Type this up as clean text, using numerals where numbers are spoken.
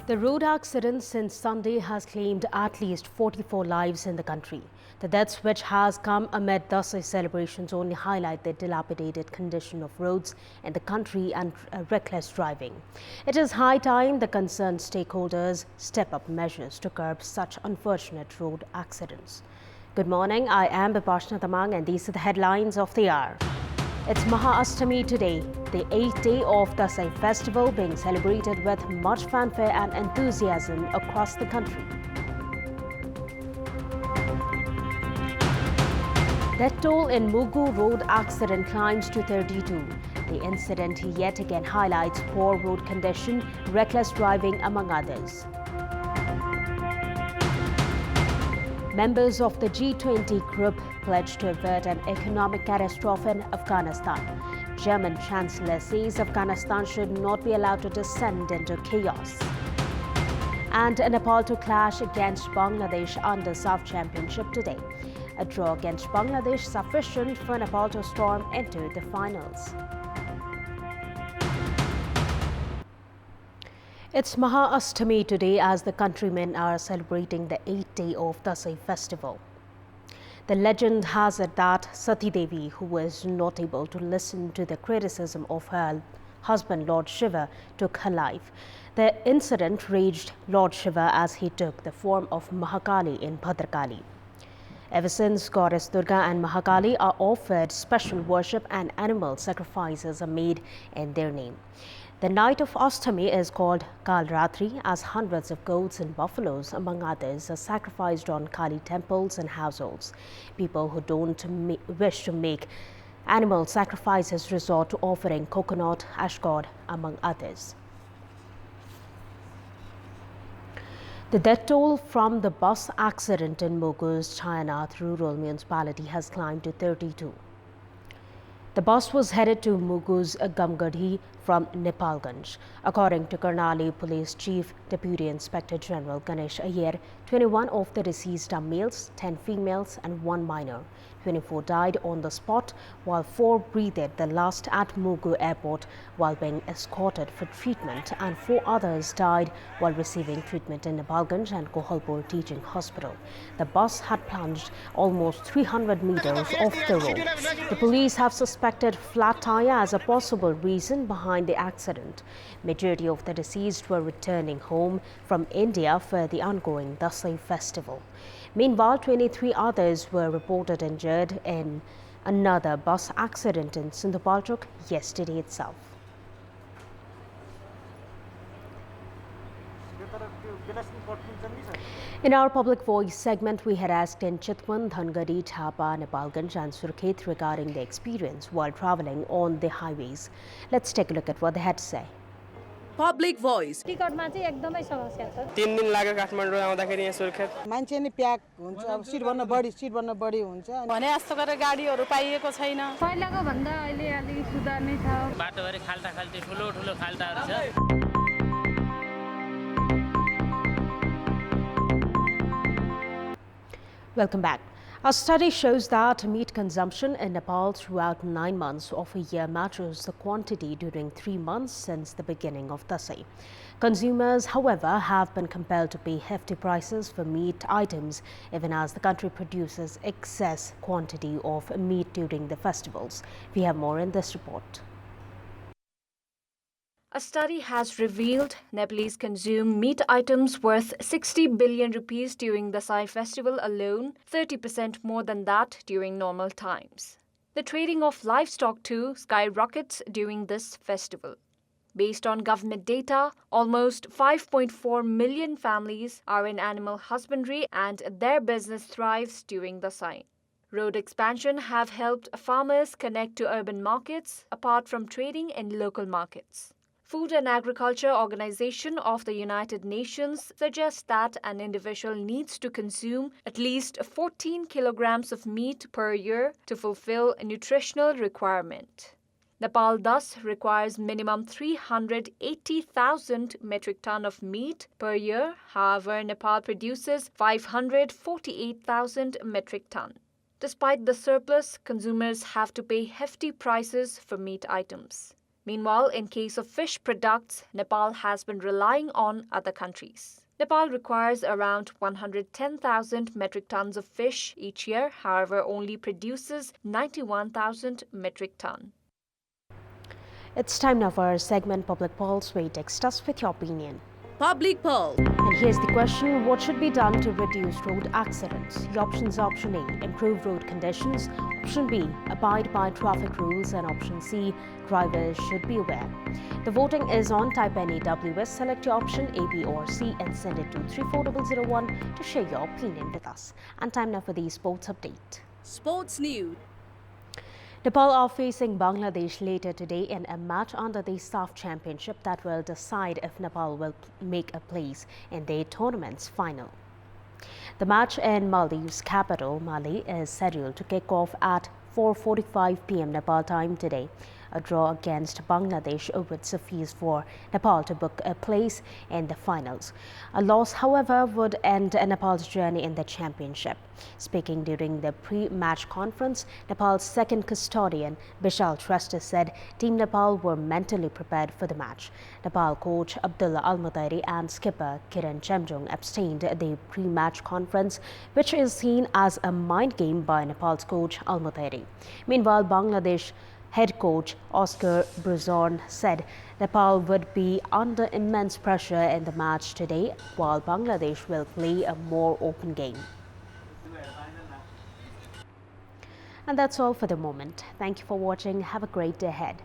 The road accident since Sunday has claimed at least 44 lives in the country. The deaths, which has come amid Dasai celebrations, only highlight the dilapidated condition of roads in the country and reckless driving. It is high time the concerned stakeholders step up measures to curb such unfortunate road accidents. Good morning, I am Bipashna Tamang and these are the headlines of the hour. It's Maha-Astami today, the 8th day of Dasai festival being celebrated with much fanfare and enthusiasm across the country. Death toll in Mugu road accident climbs to 32. The incident yet again highlights poor road condition, reckless driving among others. Members of the G20 group pledged to avert an economic catastrophe in Afghanistan. German Chancellor says Afghanistan should not be allowed to descend into chaos. And Nepal to clash against Bangladesh under SAF Championship today. A draw against Bangladesh sufficient for Nepal to storm into the finals. It's Maha-Astami today as the countrymen are celebrating the 8th day of Dasai festival. The legend has it that Sati Devi, who was not able to listen to the criticism of her husband Lord Shiva, took her life. The incident raged Lord Shiva as he took the form of Mahakali in Bhadrakali. Ever since, Goddess Durga and Mahakali are offered special worship and animal sacrifices are made in their name. The night of Astami is called Kalratri as hundreds of goats and buffaloes, among others, are sacrificed on Kali temples and households. People who don't wish to make animal sacrifices resort to offering coconut, ashgod, among others. The death toll from the bus accident in Mugu's Chayanath rural municipality has climbed to 32. The bus was headed to Mugu's Gamgadhi from Nepalganj. According to Karnali Police Chief Deputy Inspector General Ganesh Ayer, 21 of the deceased are males, 10 females and 1 minor. 24 died on the spot, while 4 breathed the last at Mugu airport while being escorted for treatment, and 4 others died while receiving treatment in Nepalganj and Kohalpur Teaching Hospital. The bus had plunged almost 300 meters off the road. The police have suspected flat tire as a possible reason behind the accident. Majority of the deceased were returning home from India for the ongoing Dasai festival. Meanwhile, 23 others were reported injured in another bus accident in Sindhupalchok yesterday itself. In our Public Voice segment, we had asked in Chitwan, Dhangadi, Thapa, Nepalganj and Surkhet regarding their experience while travelling on the highways. Let's take a look at what they had to say. Public Voice. टिकटमा चाहिँ एकदमै समस्या छ 3 दिन लाग्यो काठमाडौँ आउँदाखेरि यहाँ सुर्खेत मान्छे नि प्याक हुन्छ अब सिट भन्न बढी हुन्छ भने जस्तो गरेर गाडीहरू पाइएको छैन पहिलाको भन्दा अहिले अलि सुधार नै छ बाटोभरि खाल्टा ठुलो खाल्टाहरू छ Welcome back. A study shows that meat consumption in Nepal throughout 9 months of a year matches the quantity during 3 months since the beginning of Dasai. Consumers, however, have been compelled to pay hefty prices for meat items, even as the country produces excess quantity of meat during the festivals. We have more in this report. A study has revealed Nepalese consume meat items worth 60 billion rupees during the Sai festival alone, 30% more than that during normal times. The trading of livestock too skyrockets during this festival. Based on government data, almost 5.4 million families are in animal husbandry and their business thrives during the Sai. Road expansion have helped farmers connect to urban markets apart from trading in local markets. Food and Agriculture Organization of the United Nations suggests that an individual needs to consume at least 14 kilograms of meat per year to fulfill a nutritional requirement. Nepal thus requires minimum 380,000 metric ton of meat per year. However, Nepal produces 548,000 metric ton. Despite the surplus, consumers have to pay hefty prices for meat items. Meanwhile, in case of fish products, Nepal has been relying on other countries. Nepal requires around 110,000 metric tons of fish each year, however, only produces 91,000 metric tons. It's time now for our segment Public Pulse, where you text us with your opinion. Public Pulse. And here's the question: what should be done to reduce road accidents? The options are option A, improve road conditions; option B, abide by traffic rules; and option C, drivers should be aware. The voting is on. Type any WS, select your option A, B or C and send it to 34001 to share your opinion with us. And time now for the sports update. Sports News. Nepal are facing Bangladesh later today in a match under the SAF Championship that will decide if Nepal will make a place in the tournament's final. The match in Maldives' capital, Mali, is scheduled to kick off at 4:45 p.m. Nepal time today. A draw against Bangladesh would suffice for Nepal to book a place in the finals. A loss, however, would end Nepal's journey in the championship. Speaking during the pre-match conference, Nepal's second custodian, Bishal Trusty, said Team Nepal were mentally prepared for the match. Nepal coach Abdullah Al-Mutairi and skipper Kiran Chemjong abstained at the pre-match conference, which is seen as a mind game by Nepal's coach Al-Mutairi. Meanwhile, Bangladesh head coach Oscar Bruzon said Nepal would be under immense pressure in the match today, while Bangladesh will play a more open game. And that's all for the moment. Thank you for watching. Have a great day ahead.